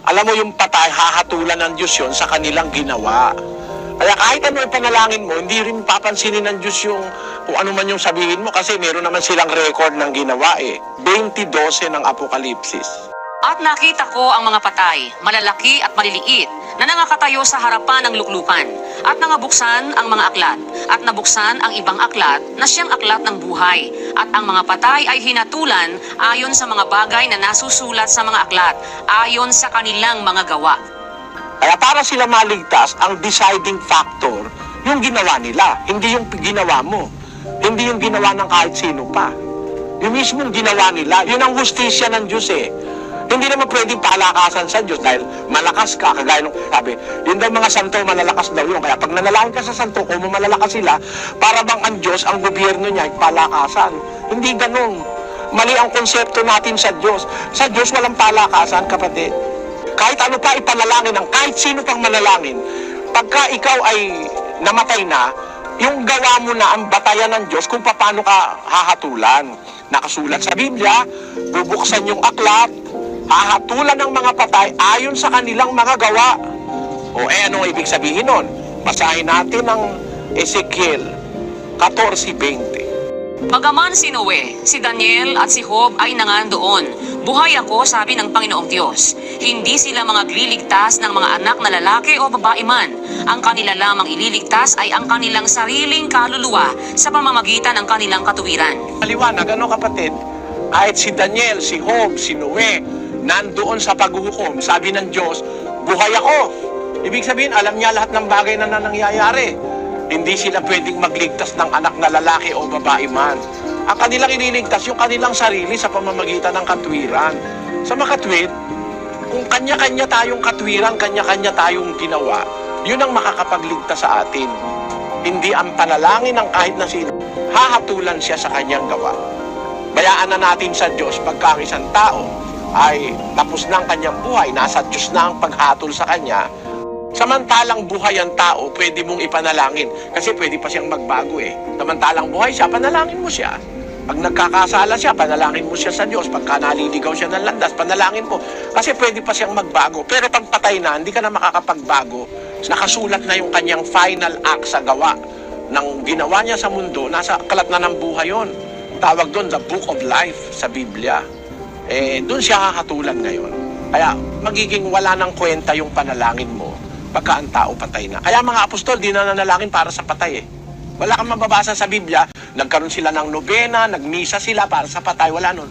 Alam mo yung patay, hahatulan ng Diyos yun sa kanilang ginawa. Kaya kahit ano yung panalangin mo, hindi rin papansinin ng Diyos yung kung ano man yung sabihin mo kasi meron naman silang record ng ginawa eh. 20:12 ng Apokalipsis. At nakita ko ang mga patay, malalaki at maliliit, na nangakatayo sa harapan ng luklukan. At nangabuksan ang mga aklat, at nabuksan ang ibang aklat na siyang aklat ng buhay. At ang mga patay ay hinatulan ayon sa mga bagay na nasusulat sa mga aklat, ayon sa kanilang mga gawa. Kaya para sila maligtas, ang deciding factor, yung ginawa nila, hindi yung ginawa mo. Hindi yung ginawa ng kahit sino pa. Yung mismong ginawa nila, yun ang hustisya ng Diyos eh. Hindi naman pwedeng palakasan sa Diyos dahil malakas ka, kagaya nung sabi, yun daw mga santo, malalakas daw yun. Kaya pag nanalangin ka sa santo, kung malalakas sila, para bang ang Diyos, ang gobyerno niya, ay palakasan. Hindi ganun. Mali ang konsepto natin sa Diyos. Sa Diyos, walang palakasan, kapatid. Kahit ano pa ipanalangin ng kahit sino pang manalangin, pagka ikaw ay namatay na, yung gawa mo na ang batayan ng Diyos kung paano ka hahatulan. Nakasulat sa Biblia, bubuksan yung aklat, hahatulan ng mga patay ayon sa kanilang mga gawa. O anong ibig sabihin nun? Basahin natin ang Ezekiel 14:20. Bagaman si Noe, si Daniel at si Job ay nangandoon, buhay ako, sabi ng Panginoong Diyos. Hindi sila mga gliligtas ng mga anak na lalaki o babae man. Ang kanila lamang ililigtas ay ang kanilang sariling kaluluwa sa pamamagitan ng kanilang katuwiran. Maliwanag, ano kapatid? Kahit si Daniel, si Job, si Noe, nandoon sa paghuhukom, sabi ng Diyos, buhay ako. Ibig sabihin, alam niya lahat ng bagay na nangyayari. Hindi sila pwedeng magligtas ng anak na lalaki o babae man. Ang kanilang iniligtas, yung kanilang sarili sa pamamagitan ng katwiran. Sa makatwid, kung kanya-kanya tayong katwiran, kanya-kanya tayong ginawa, yun ang makakapagligtas sa atin. Hindi ang panalangin ng kahit na sino, hahatulan siya sa kanyang gawa. Bayaan na natin sa Diyos pagka ang isang tao ay tapos na ang kanyang buhay, nasa Diyos na ang paghatol sa kanya. Samantalang buhay ang tao, pwede mong ipanalangin. Kasi pwede pa siyang magbago eh. Samantalang buhay siya, panalangin mo siya. Pag nagkakasala siya, panalangin mo siya sa Diyos. Pagka naliligaw siya ng landas, panalangin mo. Kasi pwede pa siyang magbago. Pero pag patay na, hindi ka na makakapagbago. Nakasulat na yung kanyang final act sa gawa ng ginawa niya sa mundo. Nasa aklat na ng buhay yun. Tawag doon, the Book of Life sa Biblia. Doon siya hahatulan ngayon. Kaya magiging wala ng kwenta yung panalangin mo pagka ang tao patay na. Kaya mga apostol, di na nanalangin para sa patay eh. Wala kang mababasa sa Biblia, nagkaroon sila ng nobena, nagmisa sila para sa patay, wala nun.